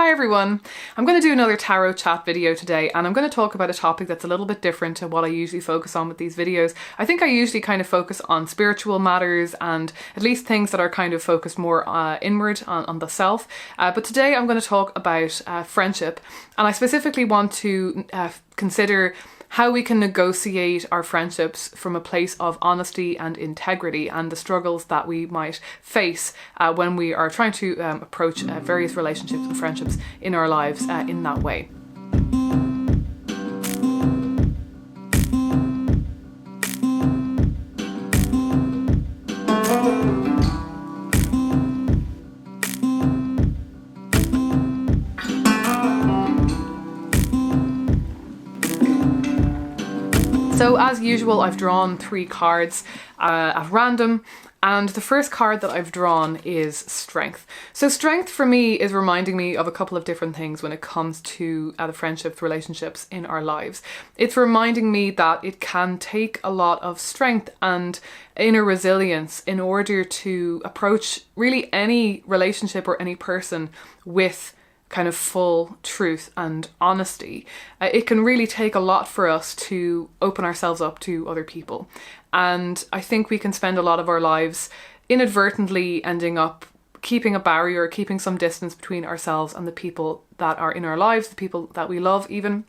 Hi everyone! I'm going to do another tarot chat video today, and I'm going to talk about a topic that's a little bit different to what I usually focus on with these videos. I think I usually kind of focus on spiritual matters and at least things that are kind of focused more inward on the self. But today I'm going to talk about friendship, and I specifically want to consider how we can negotiate our friendships from a place of honesty and integrity, and the struggles that we might face when we are trying to approach various relationships and friendships in our lives in that way. So as usual, I've drawn 3 cards at random, and the first card that I've drawn is Strength. So Strength for me is reminding me of a couple of different things when it comes to the friendships, relationships in our lives. It's reminding me that it can take a lot of strength and inner resilience in order to approach really any relationship or any person with kind of full truth and honesty. It can really take a lot for us to open ourselves up to other people. And I think we can spend a lot of our lives inadvertently ending up keeping a barrier, keeping some distance between ourselves and the people that are in our lives, the people that we love even.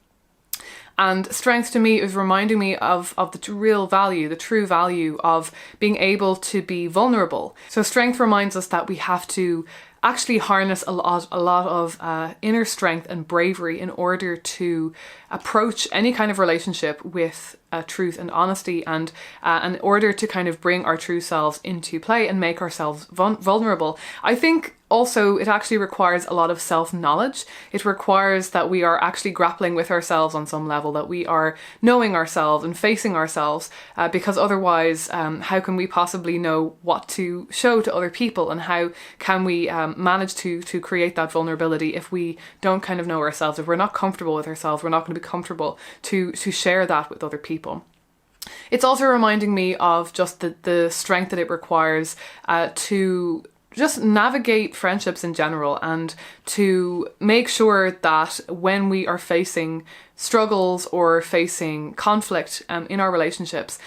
And Strength to me is reminding me of the real value, the true value of being able to be vulnerable. So Strength reminds us that we have to actually harness a lot of inner strength and bravery in order to approach any kind of relationship with truth and honesty, and in order to kind of bring our true selves into play and make ourselves vulnerable. I think also it actually requires a lot of self-knowledge. It requires that we are actually grappling with ourselves on some level, that we are knowing ourselves and facing ourselves, because otherwise how can we possibly know what to show to other people, and how can we manage to create that vulnerability if we don't kind of know ourselves? If we're not comfortable with ourselves, we're not going to be comfortable to share that with other people. It's also reminding me of just the strength that it requires to just navigate friendships in general, and to make sure that when we are facing struggles or facing conflict in our relationships,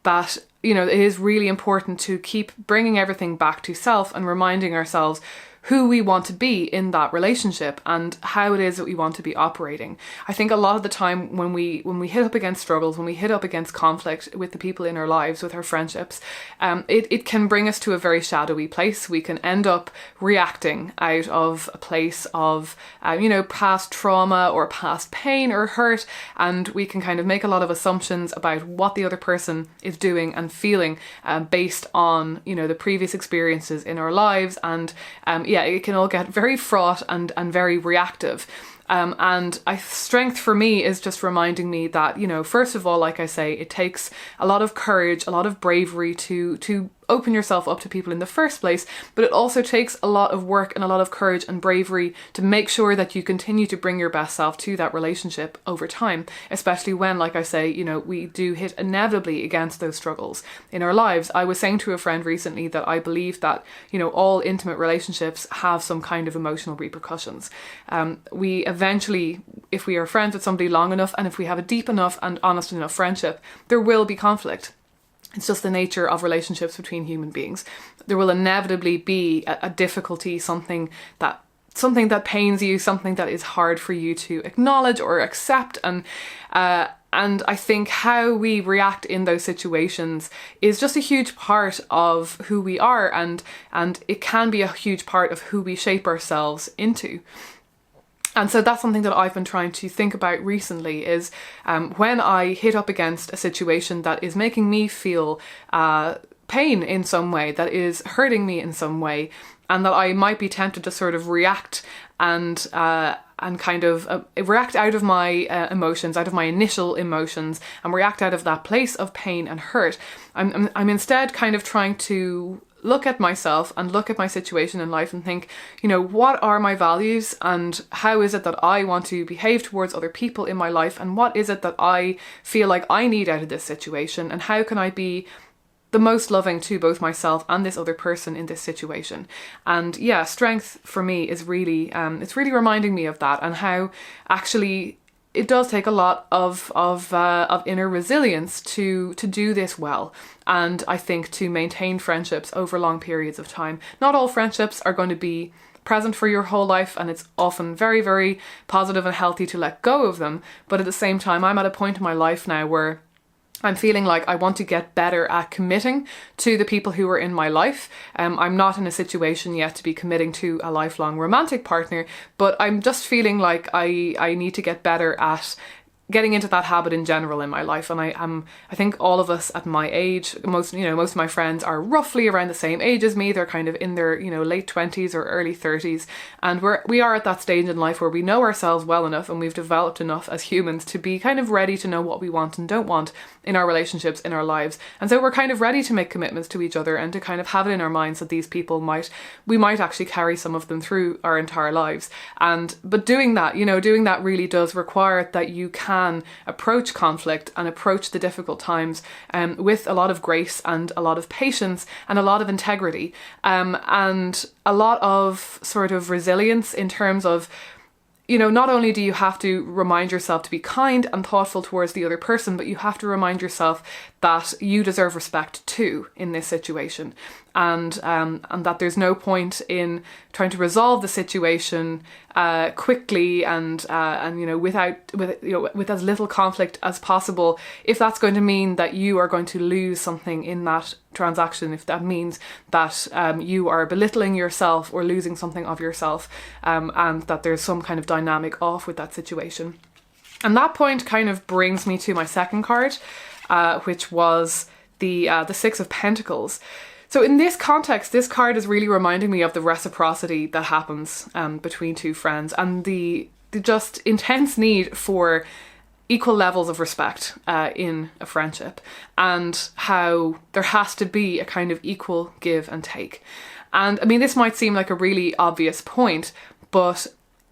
that, you know, it is really important to keep bringing everything back to self and reminding ourselves who we want to be in that relationship and how it is that we want to be operating. I think a lot of the time when we hit up against struggles, when we hit up against conflict with the people in our lives, with our friendships, it can bring us to a very shadowy place. We can end up reacting out of a place of, past trauma or past pain or hurt, and we can kind of make a lot of assumptions about what the other person is doing and feeling based on, the previous experiences in our lives, and it can all get very fraught and very reactive. And Strength for me is just reminding me that, first of all, like I say, it takes a lot of courage, a lot of bravery to open yourself up to people in the first place, but it also takes a lot of work and a lot of courage and bravery to make sure that you continue to bring your best self to that relationship over time, especially when, like I say, we do hit inevitably against those struggles in our lives. I was saying to a friend recently that I believe that, all intimate relationships have some kind of emotional repercussions. We eventually, if we are friends with somebody long enough, and if we have a deep enough and honest enough friendship, there will be conflict. It's just the nature of relationships between human beings. There will inevitably be a difficulty, something that pains you, something that is hard for you to acknowledge or accept, and I think how we react in those situations is just a huge part of who we are, and it can be a huge part of who we shape ourselves into. And so that's something that I've been trying to think about recently, is when I hit up against a situation that is making me feel pain in some way, that is hurting me in some way, and that I might be tempted to sort of react and kind of react out of my emotions, out of my initial emotions, and react out of that place of pain and hurt. I'm instead kind of trying to look at myself and look at my situation in life and think, what are my values, and how is it that I want to behave towards other people in my life, and what is it that I feel like I need out of this situation, and how can I be the most loving to both myself and this other person in this situation. And yeah, strength for me is really, it's really reminding me of that, and how actually it does take a lot of inner resilience to do this well. And I think to maintain friendships over long periods of time. Not all friendships are going to be present for your whole life, and it's often very, very positive and healthy to let go of them. But at the same time, I'm at a point in my life now where I'm feeling like I want to get better at committing to the people who are in my life. I'm not in a situation yet to be committing to a lifelong romantic partner, but I'm just feeling like I need to get better at getting into that habit in general in my life. And I think all of us at my age, most of my friends are roughly around the same age as me. They're kind of in their, late 20s or early 30s. And we are at that stage in life where we know ourselves well enough, and we've developed enough as humans to be kind of ready to know what we want and don't want in our relationships, in our lives. And so we're kind of ready to make commitments to each other, and to kind of have it in our minds that these people we might actually carry some of them through our entire lives. But doing that really does require that you can approach conflict and approach the difficult times with a lot of grace and a lot of patience and a lot of integrity, and a lot of sort of resilience in terms of, not only do you have to remind yourself to be kind and thoughtful towards the other person, but you have to remind yourself that you deserve respect too in this situation, and that there's no point in trying to resolve the situation quickly and with as little conflict as possible, if that's going to mean that you are going to lose something in that transaction, if that means that you are belittling yourself or losing something of yourself, and that there's some kind of dynamic off with that situation. And that point kind of brings me to my second card, which was the Six of Pentacles. So in this context, this card is really reminding me of the reciprocity that happens between two friends, and the just intense need for equal levels of respect in a friendship, and how there has to be a kind of equal give and take. And I mean, this might seem like a really obvious point, but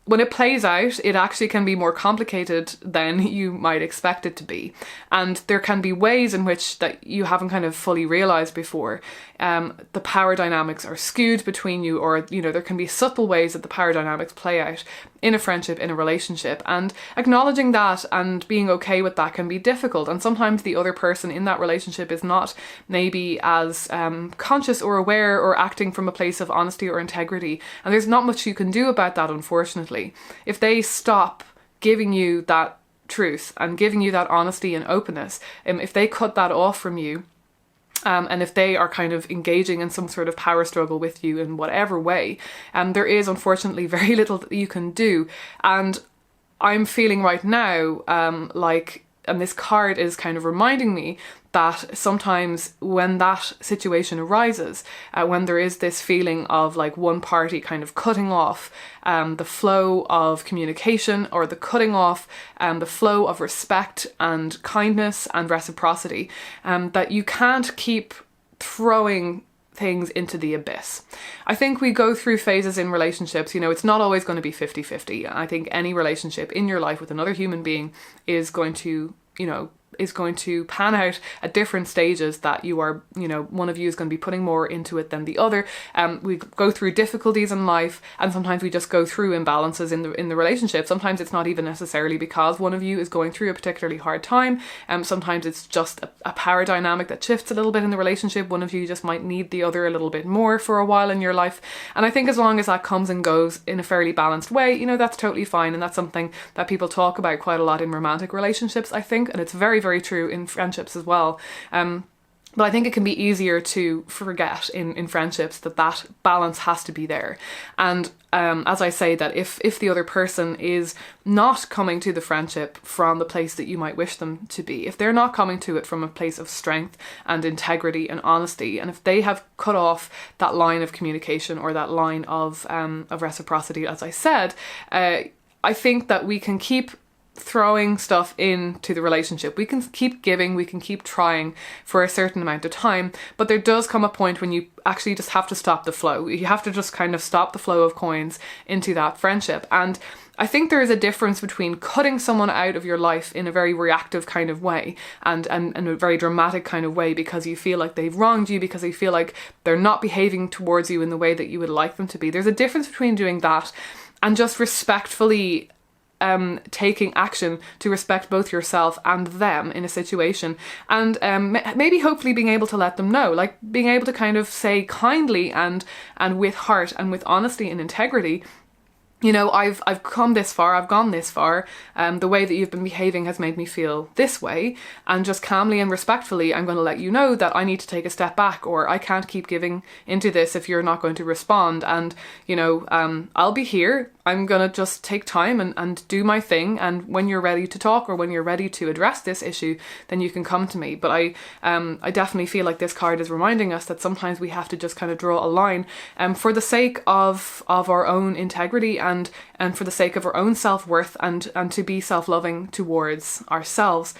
when it plays out, it actually can be more complicated than you might expect it to be. And there can be ways in which that you haven't kind of fully realized before. The power dynamics are skewed between you, or, there can be subtle ways that the power dynamics play out in a friendship, in a relationship. And acknowledging that and being okay with that can be difficult. And sometimes the other person in that relationship is not maybe as conscious or aware or acting from a place of honesty or integrity. And there's not much you can do about that, unfortunately. If they stop giving you that truth and giving you that honesty and openness, if they cut that off from you, and if they are kind of engaging in some sort of power struggle with you in whatever way, there is unfortunately very little that you can do. And I'm feeling right now and this card is kind of reminding me that sometimes when that situation arises, when there is this feeling of like one party kind of cutting off the flow of communication, or the cutting off the flow of respect and kindness and reciprocity, that you can't keep throwing things into the abyss. I think we go through phases in relationships, it's not always going to be 50-50. I think any relationship in your life with another human being is going to pan out at different stages, that you are, one of you is going to be putting more into it than the other. We go through difficulties in life, and sometimes we just go through imbalances in the relationship. Sometimes it's not even necessarily because one of you is going through a particularly hard time. Sometimes it's just a power dynamic that shifts a little bit in the relationship. One of you just might need the other a little bit more for a while in your life. And I think as long as that comes and goes in a fairly balanced way, that's totally fine. And that's something that people talk about quite a lot in romantic relationships, I think. And it's very, very true in friendships as well. But I think it can be easier to forget in friendships that balance has to be there. And as I say, that if the other person is not coming to the friendship from the place that you might wish them to be, if they're not coming to it from a place of strength and integrity and honesty, and if they have cut off that line of communication or that line of reciprocity, as I said, I think that we can keep throwing stuff into the relationship. We can keep giving, we can keep trying for a certain amount of time, but there does come a point when you actually just have to stop the flow. You have to just kind of stop the flow of coins into that friendship. And I think there is a difference between cutting someone out of your life in a very reactive kind of way and a very dramatic kind of way because you feel like they've wronged you, because you feel like they're not behaving towards you in the way that you would like them to be. There's a difference between doing that and just respectfully taking action to respect both yourself and them in a situation, and maybe hopefully being able to let them know, like being able to kind of say kindly and with heart and with honesty and integrity, you know, I've come this far, I've gone this far, the way that you've been behaving has made me feel this way, and just calmly and respectfully I'm going to let you know that I need to take a step back, or I can't keep giving into this if you're not going to respond, and you know, I'll be here, I'm going to just take time and do my thing, and when you're ready to talk or when you're ready to address this issue, then you can come to me. But I definitely feel like this card is reminding us that sometimes we have to just kind of draw a line for the sake of our own integrity and for the sake of our own self-worth and to be self-loving towards ourselves.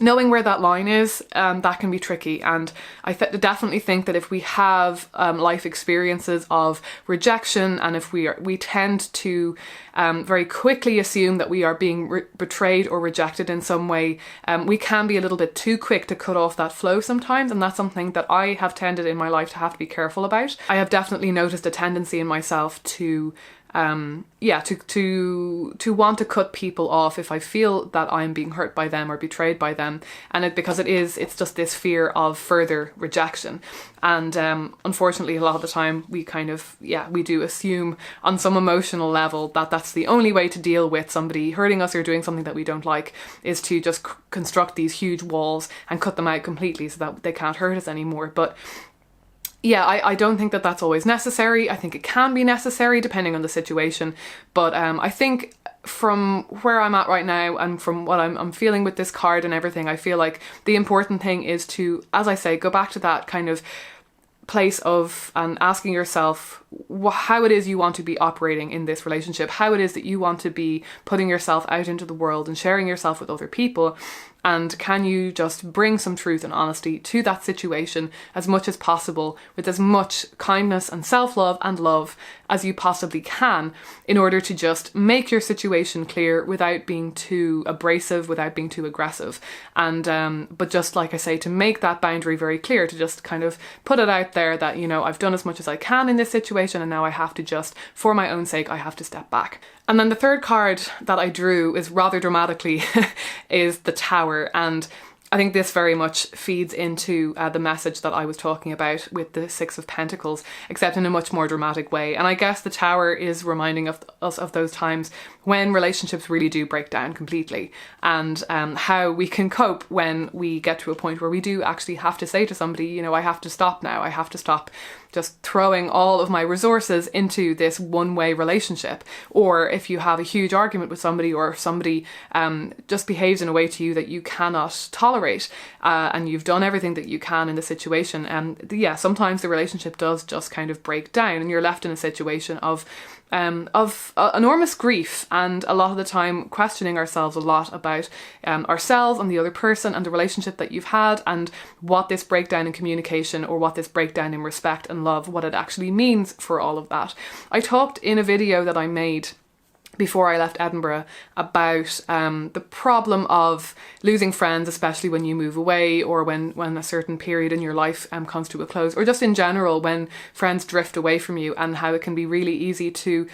Knowing where that line is, that can be tricky, and I definitely think that if we have life experiences of rejection, and if we tend to very quickly assume that we are being betrayed or rejected in some way, we can be a little bit too quick to cut off that flow sometimes, and that's something that I have tended in my life to have to be careful about. I have definitely noticed a tendency in myself to want to cut people off if I feel that I'm being hurt by them or betrayed by them, and because it's just this fear of further rejection, and unfortunately a lot of the time we do assume on some emotional level that that's the only way to deal with somebody hurting us or doing something that we don't like, is to just construct these huge walls and cut them out completely so that they can't hurt us anymore. But yeah, I don't think that that's always necessary. I think it can be necessary depending on the situation. But I think from where I'm at right now and from what I'm feeling with this card and everything, I feel like the important thing is to, as I say, go back to that kind of place of asking yourself how it is you want to be operating in this relationship, how it is that you want to be putting yourself out into the world and sharing yourself with other people. And can you just bring some truth and honesty to that situation as much as possible, with as much kindness and self-love and love as you possibly can, in order to just make your situation clear without being too abrasive, without being too aggressive. And but just like I say, to make that boundary very clear, to just kind of put it out there that, you know, I've done as much as I can in this situation, and now I have to just, for my own sake, I have to step back. And then the third card that I drew is rather dramatically is the Tower, and I think this very much feeds into the message that I was talking about with the Six of Pentacles, except in a much more dramatic way. And I guess the Tower is reminding us of those times when relationships really do break down completely, and how we can cope when we get to a point where we do actually have to say to somebody, you know, I have to stop now, I have to stop just throwing all of my resources into this one-way relationship. Or if you have a huge argument with somebody, or somebody just behaves in a way to you that you cannot tolerate, and you've done everything that you can in the situation, and sometimes the relationship does just kind of break down, and you're left in a situation of enormous grief, and a lot of the time questioning ourselves a lot about ourselves and the other person and the relationship that you've had, and what this breakdown in communication, or what this breakdown in respect and love, what it actually means for all of that. I talked in a video that I made before I left Edinburgh about the problem of losing friends, especially when you move away, or when a certain period in your life comes to a close, or just in general when friends drift away from you, and how it can be really easy to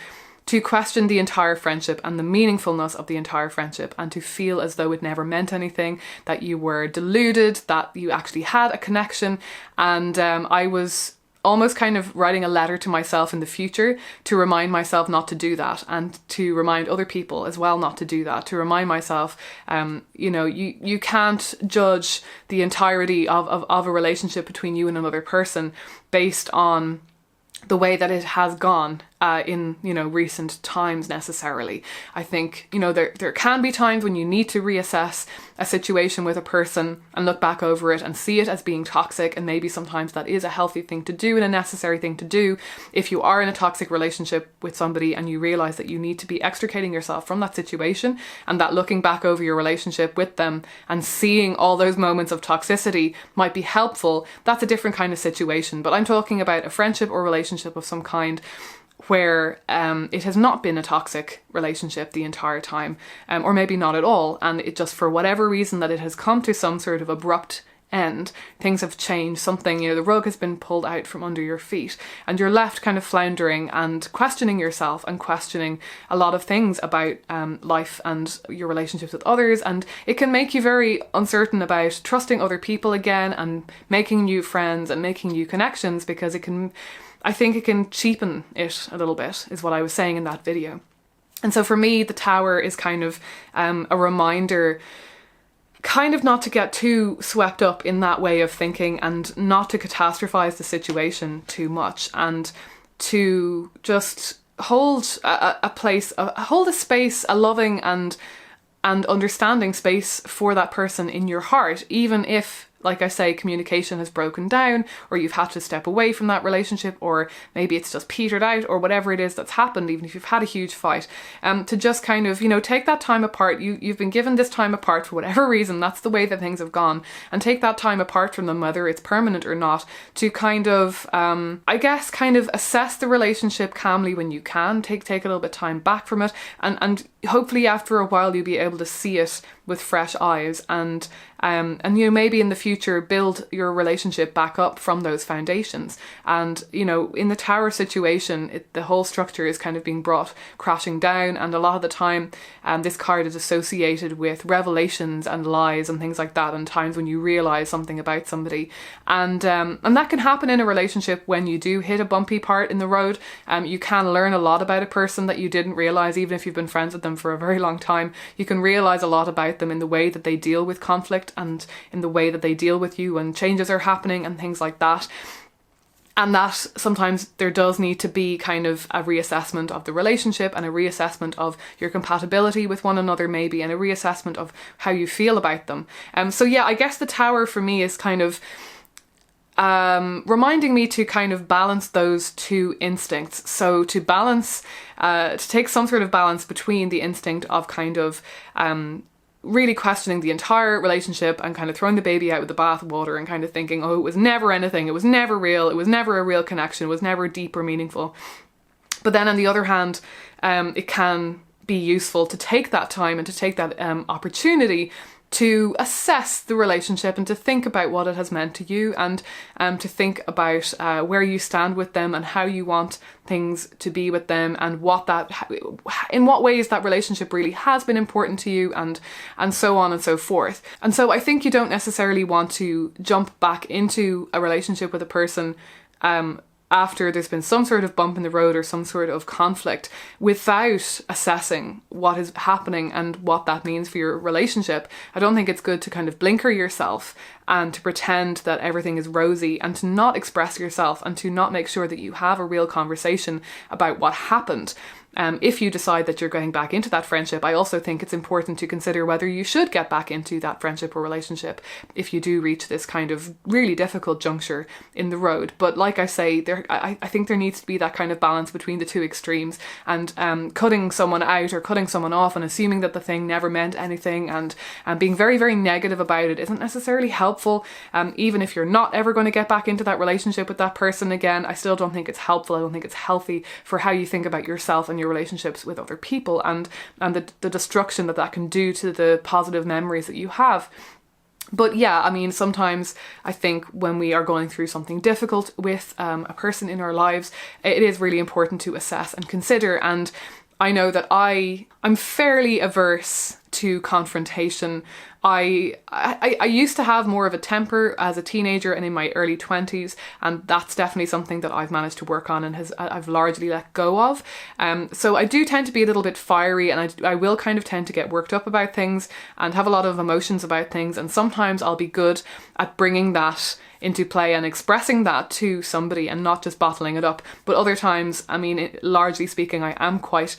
question the entire friendship and the meaningfulness of the entire friendship, and to feel as though it never meant anything, that you were deluded, that you actually had a connection. And I was almost kind of writing a letter to myself in the future to remind myself not to do that, and to remind other people as well not to do that, to remind myself, you can't judge the entirety of a relationship between you and another person based on the way that it has gone in, you know, recent times necessarily. I think, you know, there can be times when you need to reassess a situation with a person and look back over it and see it as being toxic, and maybe sometimes that is a healthy thing to do and a necessary thing to do if you are in a toxic relationship with somebody and you realise that you need to be extricating yourself from that situation, and that looking back over your relationship with them and seeing all those moments of toxicity might be helpful. That's a different kind of situation, but I'm talking about a friendship or relationship of some kind where it has not been a toxic relationship the entire time, or maybe not at all, and it just, for whatever reason, that it has come to some sort of abrupt end, things have changed, something, you know, the rug has been pulled out from under your feet, and you're left kind of floundering and questioning yourself and questioning a lot of things about life and your relationships with others, and it can make you very uncertain about trusting other people again and making new friends and making new connections, because I think it can cheapen it a little bit, is what I was saying in that video. And so for me, the Tower is kind of a reminder kind of not to get too swept up in that way of thinking, and not to catastrophize the situation too much, and to just hold hold a space, a loving and understanding space for that person in your heart, even if, like I say, communication has broken down, or you've had to step away from that relationship, or maybe it's just petered out, or whatever it is that's happened, even if you've had a huge fight, to just kind of, you know, take that time apart. You've been given this time apart for whatever reason, that's the way that things have gone, and take that time apart from them, whether it's permanent or not, to kind of, I guess, kind of assess the relationship calmly when you can, take a little bit of time back from it, and hopefully after a while you'll be able to see it with fresh eyes, and you know, maybe in the future build your relationship back up from those foundations. And, you know, in the Tower situation, the whole structure is kind of being brought crashing down, and a lot of the time this card is associated with revelations and lies and things like that, and times when you realise something about somebody, and that can happen in a relationship when you do hit a bumpy part in the road. You can learn a lot about a person that you didn't realise, even if you've been friends with them for a very long time. You can realise a lot about them in the way that they deal with conflict, and in the way that they deal with you when changes are happening and things like that. And that sometimes there does need to be kind of a reassessment of the relationship, and a reassessment of your compatibility with one another maybe, and a reassessment of how you feel about them. So yeah, I guess the Tower for me is kind of reminding me to kind of balance those two instincts. So to balance, to take some sort of balance between the instinct of kind of really questioning the entire relationship and kind of throwing the baby out with the bathwater, and kind of thinking, oh, it was never anything, it was never real, it was never a real connection, it was never deep or meaningful. But then on the other hand, it can be useful to take that time and to take that opportunity to assess the relationship, and to think about what it has meant to you, and to think about where you stand with them, and how you want things to be with them, and in what ways that relationship really has been important to you, and so on and so forth. And so I think you don't necessarily want to jump back into a relationship with a person after there's been some sort of bump in the road or some sort of conflict, without assessing what is happening and what that means for your relationship. I don't think it's good to kind of blinker yourself and to pretend that everything is rosy, and to not express yourself, and to not make sure that you have a real conversation about what happened. If you decide that you're going back into that friendship, I also think it's important to consider whether you should get back into that friendship or relationship if you do reach this kind of really difficult juncture in the road. But like I say, I think there needs to be that kind of balance between the two extremes, and cutting someone out or cutting someone off and assuming that the thing never meant anything, and being very, very negative about it isn't necessarily helpful. Even if you're not ever going to get back into that relationship with that person again, I still don't think it's helpful. I don't think it's healthy for how you think about yourself and your relationships with other people, and the destruction that can do to the positive memories that you have. But yeah, I mean, sometimes I think when we are going through something difficult with a person in our lives, it is really important to assess and consider. And I know that I'm fairly averse to confrontation. I used to have more of a temper as a teenager and in my early 20s, and that's definitely something that I've managed to work on and I've largely let go of. So I do tend to be a little bit fiery, and I will kind of tend to get worked up about things and have a lot of emotions about things, and sometimes I'll be good at bringing that into play and expressing that to somebody and not just bottling it up. But other times, I mean, largely speaking, I am quite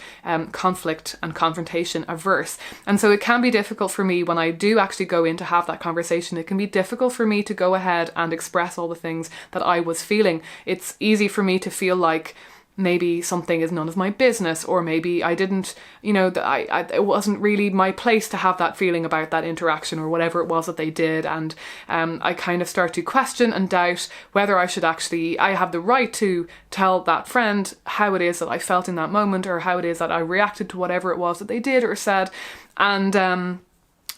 conflict and confrontation averse. And so it can be difficult for me when I do actually go in to have that conversation. It can be difficult for me to go ahead and express all the things that I was feeling. It's easy for me to feel like maybe something is none of my business, or maybe I didn't, that it wasn't really my place to have that feeling about that interaction or whatever it was that they did. And I kind of start to question and doubt whether I have the right to tell that friend how it is that I felt in that moment, or how it is that I reacted to whatever it was that they did or said. And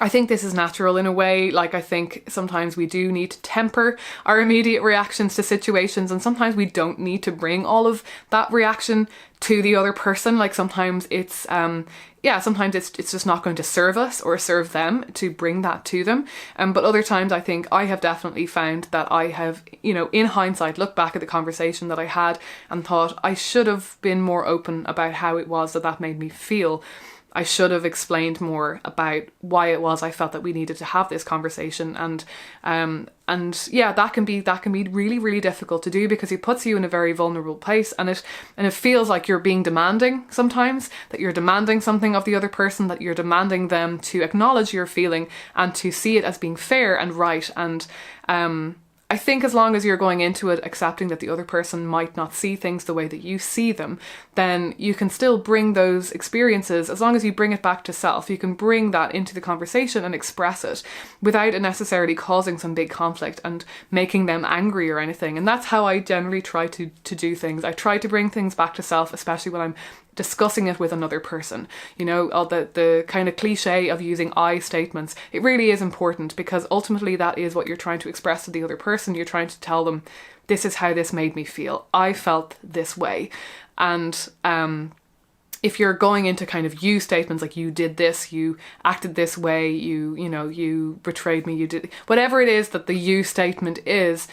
I think this is natural in a way. Like, I think sometimes we do need to temper our immediate reactions to situations, and sometimes we don't need to bring all of that reaction to the other person. Like, sometimes it's sometimes it's just not going to serve us or serve them to bring that to them. But other times I think I have definitely found that I have, in hindsight, looked back at the conversation that I had and thought I should have been more open about how it was that made me feel. I should have explained more about why it was I felt that we needed to have this conversation. And that can be really, really difficult to do, because it puts you in a very vulnerable place, and it feels like you're being demanding sometimes, that you're demanding something of the other person, that you're demanding them to acknowledge your feeling and to see it as being fair and right. And I think as long as you're going into it accepting that the other person might not see things the way that you see them, then you can still bring those experiences. As long as you bring it back to self, you can bring that into the conversation and express it without it necessarily causing some big conflict and making them angry or anything. And that's how I generally try to do things. I try to bring things back to self, especially when I'm discussing it with another person. The kind of cliche of using I statements, it really is important, because ultimately that is what you're trying to express to the other person. You're trying to tell them, this is how this made me feel. I felt this way. And if you're going into kind of you statements, like you did this, you acted this way, you betrayed me, you did whatever it is that the you statement is,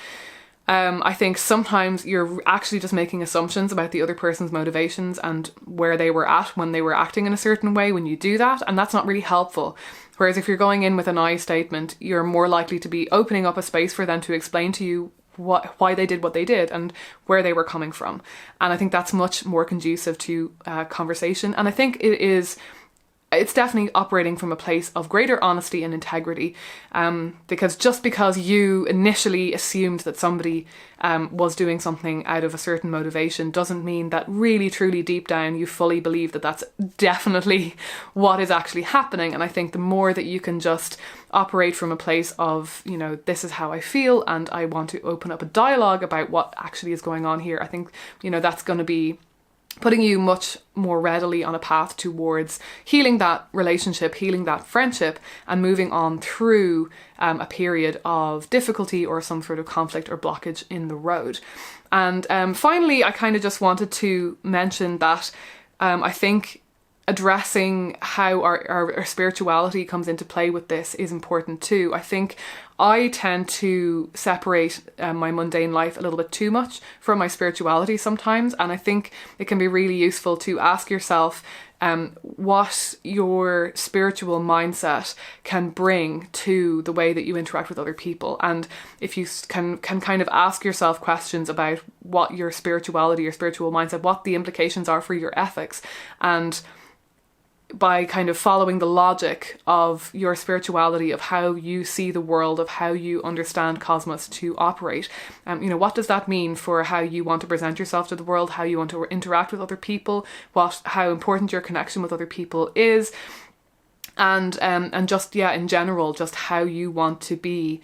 I think sometimes you're actually just making assumptions about the other person's motivations and where they were at when they were acting in a certain way when you do that, and that's not really helpful. Whereas if you're going in with an I statement, you're more likely to be opening up a space for them to explain to you why they did what they did and where they were coming from. And I think that's much more conducive to conversation. And I think it's definitely operating from a place of greater honesty and integrity, because just because you initially assumed that somebody was doing something out of a certain motivation doesn't mean that really truly deep down you fully believe that that's definitely what is actually happening. And I think the more that you can just operate from a place of, this is how I feel and I want to open up a dialogue about what actually is going on here, I think, that's going to be putting you much more readily on a path towards healing that relationship, healing that friendship, and moving on through a period of difficulty or some sort of conflict or blockage in the road. And finally, I kind of just wanted to mention that I think addressing how our spirituality comes into play with this is important too. I think I tend to separate my mundane life a little bit too much from my spirituality sometimes, and I think it can be really useful to ask yourself what your spiritual mindset can bring to the way that you interact with other people. And if you can kind of ask yourself questions about what your spirituality, your spiritual mindset, what the implications are for your ethics, and by kind of following the logic of your spirituality, of how you see the world, of how you understand cosmos to operate. What does that mean for how you want to present yourself to the world, how you want to interact with other people, how important your connection with other people is, and just, in general, just how you want to be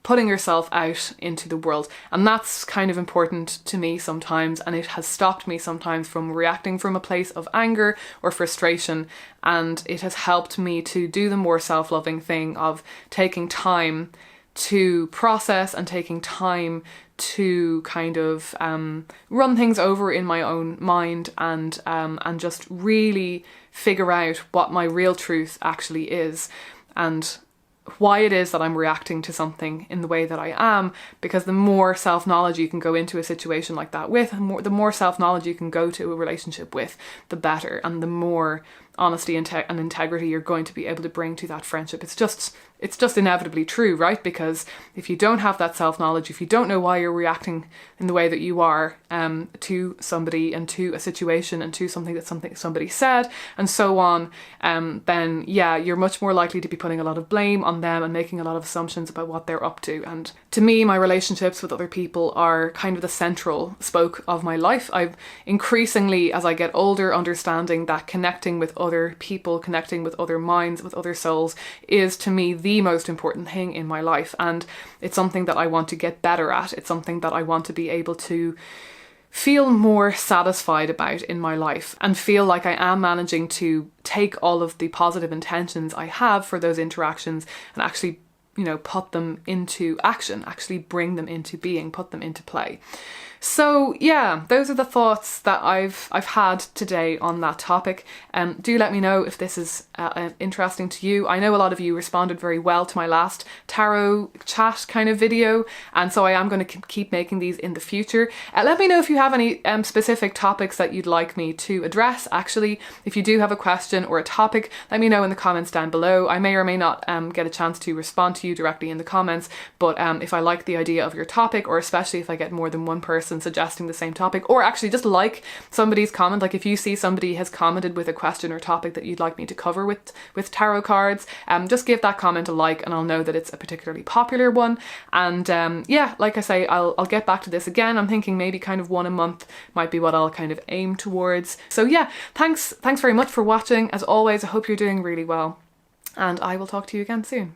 putting yourself out into the world. And that's kind of important to me sometimes, and it has stopped me sometimes from reacting from a place of anger or frustration, and it has helped me to do the more self-loving thing of taking time to process and taking time to kind of run things over in my own mind and just really figure out what my real truth actually is and why it is that I'm reacting to something in the way that I am, because the more self-knowledge you can go into a situation like that with, the more self-knowledge you can go to a relationship with, the better, and the more honesty and integrity you're going to be able to bring to that friendship. It's just inevitably true, right? Because if you don't have that self-knowledge, if you don't know why you're reacting in the way that you are to somebody and to a situation and to something somebody said and so on, then yeah, you're much more likely to be putting a lot of blame on them and making a lot of assumptions about what they're up to. And to me, my relationships with other people are kind of the central spoke of my life. I've increasingly, as I get older, understanding that connecting with other people, connecting with other minds, with other souls, is to me the most important thing in my life, and it's something that I want to get better at. It's something that I want to be able to feel more satisfied about in my life and feel like I am managing to take all of the positive intentions I have for those interactions and actually, put them into action, actually bring them into being, put them into play. So yeah, those are the thoughts that I've had today on that topic. Do let me know if this is interesting to you. I know a lot of you responded very well to my last tarot chat kind of video, and so I am going to keep making these in the future. Let me know if you have any specific topics that you'd like me to address. Actually, if you do have a question or a topic, let me know in the comments down below. I may or may not get a chance to respond to you directly in the comments, but if I like the idea of your topic, or especially if I get more than one person suggesting the same topic, or actually just like somebody's comment, like if you see somebody has commented with a question or topic that you'd like me to cover with tarot cards, just give that comment a like and I'll know that it's a particularly popular one. And yeah, like I say, I'll get back to this again. I'm thinking maybe kind of one a month might be what I'll kind of aim towards. So yeah, thanks very much for watching. As always, I hope you're doing really well, and I will talk to you again soon.